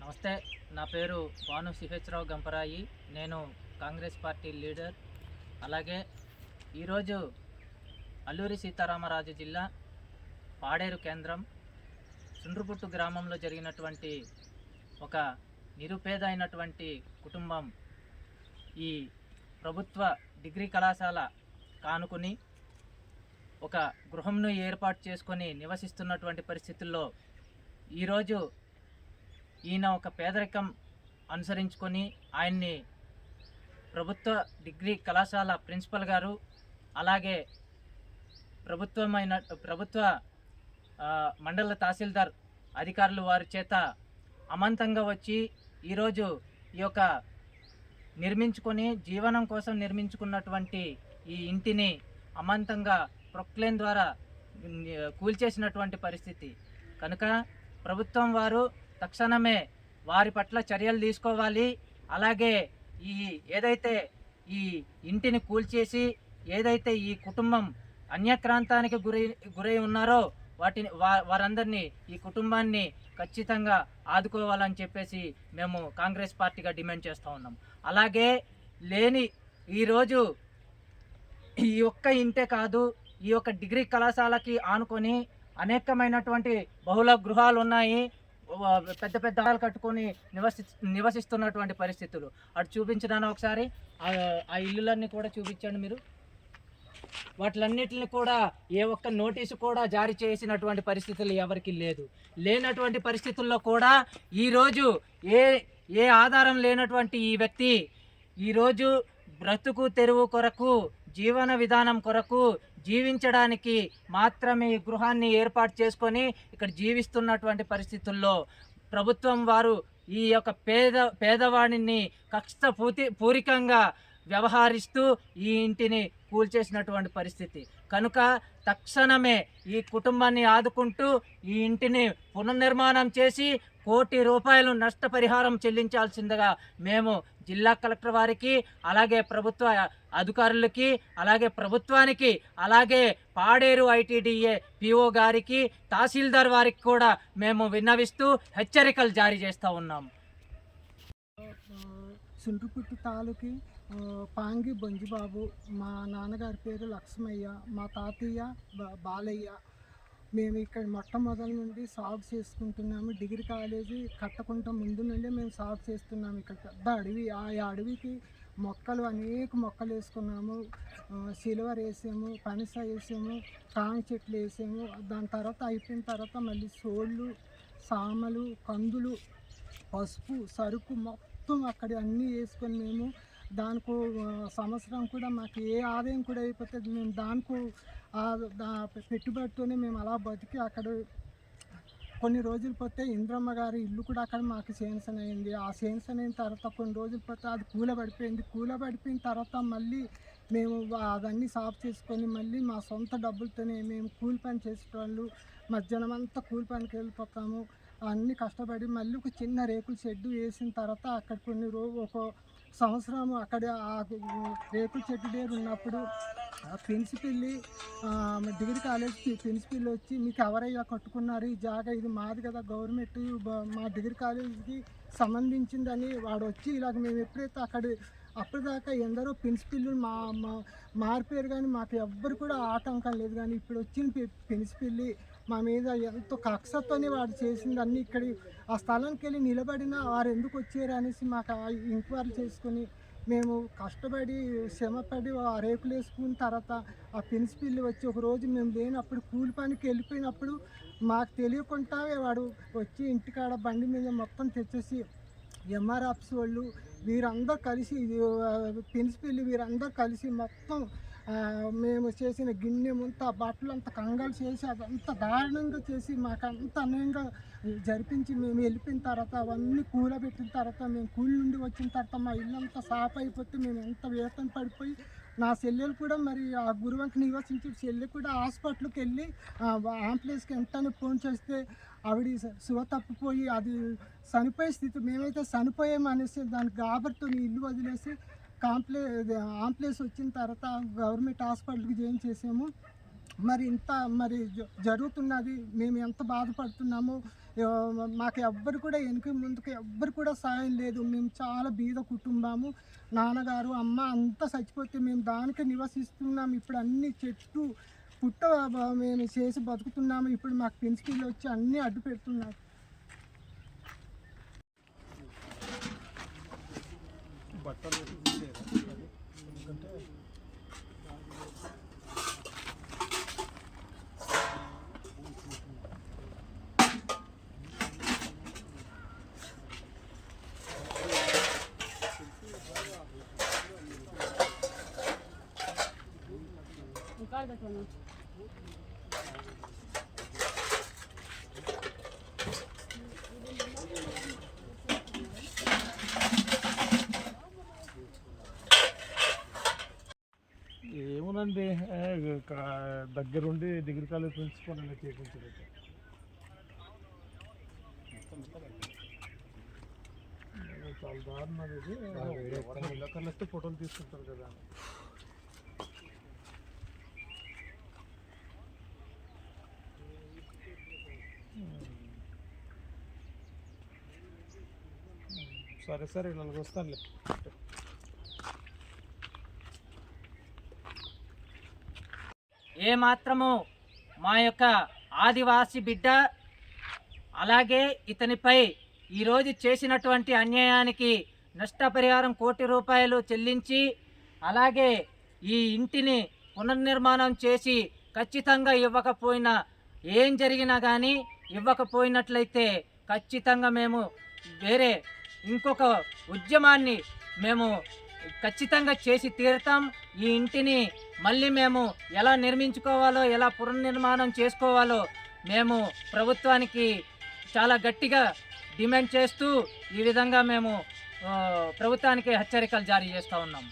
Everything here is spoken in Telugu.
నమస్తే. నా పేరు భాను సిహెచ్రావు గంపరాయి. నేను కాంగ్రెస్ పార్టీ లీడర్. అలాగే ఈరోజు అల్లూరి సీతారామరాజు జిల్లా పాడేరు కేంద్రం సుండ్రుపుట్టు గ్రామంలో జరిగినటువంటి ఒక నిరుపేద అయినటువంటి కుటుంబం ఈ ప్రభుత్వ డిగ్రీ కళాశాల కానుకొని ఒక గృహంను ఏర్పాటు చేసుకొని నివసిస్తున్నటువంటి పరిస్థితుల్లో ఈరోజు ఈయన ఒక పేదరికం అనుసరించుకొని ఆయన్ని ప్రభుత్వ డిగ్రీ కళాశాల ప్రిన్సిపల్ గారు అలాగే ప్రభుత్వ మండల తహసీల్దార్ అధికారులు వారి చేత అమాంతంగా వచ్చి ఈరోజు ఈ యొక్క నిర్మించుకొని జీవనం కోసం నిర్మించుకున్నటువంటి ఈ ఇంటిని అమాంతంగా ప్రొక్లైన్ ద్వారా కూల్చేసినటువంటి పరిస్థితి కనుక ప్రభుత్వం వారు తక్షణమే వారి పట్ల చర్యలు తీసుకోవాలి. అలాగే ఏదైతే ఈ ఇంటిని కూల్చేసి ఏదైతే ఈ కుటుంబం అన్యక్రాంతానికి గురై ఉన్నారో వారందరినీ ఈ కుటుంబాన్ని ఖచ్చితంగా ఆదుకోవాలని చెప్పేసి మేము కాంగ్రెస్ పార్టీగా డిమాండ్ చేస్తూ ఉన్నాం. అలాగే ఈరోజు ఈ ఒక్క ఇంటే కాదు, ఈ యొక్క డిగ్రీ కళాశాలకి ఆనుకొని అనేకమైనటువంటి బహుళ గృహాలు ఉన్నాయి. పెద్ద పెద్ద హాలు కట్టుకొని నివసిస్తున్నటువంటి పరిస్థితులు అటు చూపించడానికి ఒకసారి ఆ ఇల్లులన్నీ కూడా చూపించండి మీరు. వాటిలన్నిటిని కూడా ఏ ఒక్క నోటీసు కూడా జారీ చేసినటువంటి పరిస్థితులు ఎవరికి లేనటువంటి పరిస్థితుల్లో కూడా ఈరోజు ఏ ఆధారం లేనటువంటి ఈ వ్యక్తి ఈరోజు బ్రతుకు తెరువు కొరకు జీవన విధానం కొరకు జీవించడానికి మాత్రమే ఈ గృహాన్ని ఏర్పాటు చేసుకొని ఇక్కడ జీవిస్తున్నటువంటి పరిస్థితుల్లో ప్రభుత్వం వారు ఈ యొక్క పేదవాడిని పూరికంగా వ్యవహరిస్తూ ఈ ఇంటిని కూల్చేసినటువంటి పరిస్థితి కనుక తక్షణమే ఈ కుటుంబాన్ని ఆదుకుంటూ ఈ ఇంటిని పునర్నిర్మాణం చేసి ₹1 కోటి నష్టపరిహారం చెల్లించాల్సిందిగా మేము జిల్లా కలెక్టర్ వారికి అలాగే ప్రభుత్వ అధికారులకి అలాగే ప్రభుత్వానికి అలాగే పాడేరు ఐటీడీఏ పిఓ గారికి తహసీల్దార్ వారికి కూడా మేము విన్నవిస్తూ హెచ్చరికలు జారీ చేస్తూ ఉన్నాము. సుండ్రుపుట్టు తాలూకి పాంగి బొంజిబాబు, మా నాన్నగారి పేరు లక్ష్మయ్య, మా తాతయ్య బాలయ్య. మేము ఇక్కడ మొట్టమొదటి నుండి సాగు చేసుకుంటున్నాము. డిగ్రీ కాలేజీ కట్టకుండా ముందు నుండి మేము సాగు చేస్తున్నాము. ఇక్కడ పెద్ద అడవి, ఆ అడవికి అనేక మొక్కలు వేసుకున్నాము. సిల్వర్ వేసాము, పనస వేసాము, కాంగ చెట్లు వేసాము. దాని తర్వాత అయిపోయిన తర్వాత మళ్ళీ సోళ్ళు, సామలు, కందులు, పసుపు, సరుకు మొత్తం అక్కడ అన్నీ వేసుకొని మేము దానికో సంవత్సరం కూడా మాకు ఏ ఆదాయం కూడా అయిపోతుంది. మేము దానికో పెట్టుబడితోనే మేము అలా బతికి అక్కడ కొన్ని రోజులు పోతే ఇంద్రమ్మ గారి ఇల్లు కూడా అక్కడ మాకు శాంక్షన్ అయింది. ఆ శాంక్షన్ అయిన తర్వాత కొన్ని రోజులు పోతే అది కూలబడిపోయిన తర్వాత మళ్ళీ మేము అవన్నీ సాఫ్ చేసుకొని మళ్ళీ మా సొంత డబ్బులతోనే మేము కూలి పని చేసేవాళ్ళు. మధ్యాహ్నం అంతా కూలి పనికి వెళ్ళిపోతాము. అన్నీ కష్టపడి మళ్ళీ ఒక చిన్న రేకుల షెడ్డు వేసిన తర్వాత అక్కడ ఒక సంవత్సరం అక్కడ ఆ రేకుల షెడ్డు దగ్గర ఉన్నప్పుడు ప్రిన్సిపల్ డిగ్రీ కాలేజ్ ప్రిన్సిపల్ వచ్చి మీకు ఎవరయ్యా కట్టుకున్నారు ఈ జాగా, ఇది మాది కదా, గవర్నమెంట్ మా డిగ్రీ కాలేజీకి సంబంధించిందని వాడు వచ్చి ఇలాగ మేము ఎప్పుడైతే అప్పటిదాకా ఎందరో ప్రిన్సిపల్ మారిపోయారు కానీ మాకు ఎవ్వరు కూడా ఆటంకం లేదు. కానీ ఇప్పుడు వచ్చిన ప్రిన్సిపల్ మా మీద ఎంతో కక్షతోనే వాడు చేసింది అన్నీ. ఇక్కడ ఆ స్థలానికి వెళ్ళి నిలబడినా వారు ఎందుకు వచ్చారు అనేసి మాకు ఎంక్వైరీ చేసుకొని మేము కష్టపడి శ్రమపడి ఆ రేకులు వేసుకున్న తర్వాత ఆ ప్రిన్సిపల్ వచ్చి ఒకరోజు మేము లేనప్పుడు కూలి పనికి వెళ్ళిపోయినప్పుడు మాకు తెలియకుండా వాడు వచ్చి ఇంటికాడ బండి మీద మొత్తం తెచ్చేసి ఎంఆర్ ఆఫీస్ వాళ్ళు వీరందరూ కలిసి ప్రిన్సిపల్ వీరందరూ కలిసి మొత్తం మేము చేసిన గిన్నె ముంత బట్టలు అంత కంగాలు చేసి అదంతా దారుణంగా చేసి మాకు అంత అన్యాయంగా జరిపించి మేము వెళ్ళిపోయిన తర్వాత అవన్నీ కూలబెట్టిన తర్వాత మేము కూలి నుండి వచ్చిన తర్వాత మా ఇల్లు అంతా సాఫ్ అయిపోతే మేము ఎంత వేతన పడిపోయి నా చెల్లెలు కూడా మరి ఆ గురువంకి నివసించే చెల్లె కూడా హాస్పిటల్కి వెళ్ళి అంబులెన్స్కి వెంటనే ఫోన్ చేస్తే ఆవిడ సువ తప్పిపోయి అది చనిపోయే స్థితి. మేమైతే చనిపోయామనేసి దానికి గాబర్తో ఇల్లు వదిలేసి అంబులెన్స్ వచ్చిన తర్వాత గవర్నమెంట్ హాస్పిటల్కి జాయిన్ చేసాము. మరి ఇంత జరుగుతున్నది, మేము ఎంత బాధపడుతున్నామో మాకు ఎవ్వరు కూడా వెనుక ముందుకు ఎవ్వరు కూడా సాయం లేదు. మేము చాలా బీద కుటుంబము. నాన్నగారు అమ్మ అంతా చచ్చిపోతే మేము దానికి నివసిస్తున్నాము. ఇప్పుడు అన్ని చెట్టు పుట్ట మేము చేసి బతుకుతున్నాము. ఇప్పుడు మాకు పెన్సికీలు వచ్చి అన్నీ అడ్డు పెడుతున్నారు. బట్టలు ఎందుకంటే ఏమోనండి, దగ్గరుండి డిగ్రీ కాలేజ్ ప్రిన్సిపల్ అలా చేయించారు. చాలా దారుణం ఇది. ఎవరికన్నా వస్తే ఫోటోలు తీసుకుంటారు కదా. సరే సరే ఇళ్ళకి వస్తానులే. ఏమాత్రము మా యొక్క ఆదివాసి బిడ్డ అలాగే ఇతనిపై ఈరోజు చేసినటువంటి అన్యాయానికి నష్టపరిహారం 1 కోటి రూపాయలు చెల్లించి అలాగే ఈ ఇంటిని పునర్నిర్మాణం చేసి ఖచ్చితంగా ఇవ్వకపోయినా ఏం జరిగినా కానీ ఇవ్వకపోయినట్లయితే ఖచ్చితంగా మేము వేరే ఇంకొక ఉద్యమాన్ని మేము ఖచ్చితంగా చేసి తీరుతాం. ఈ ఇంటిని మళ్ళీ మేము ఎలా నిర్మించుకోవాలో ఎలా పునర్నిర్మాణం చేసుకోవాలో మేము ప్రభుత్వానికి చాలా గట్టిగా డిమాండ్ చేస్తూ ఈ విధంగా మేము ప్రభుత్వానికి హెచ్చరికలు జారీ చేస్తూ ఉన్నాం.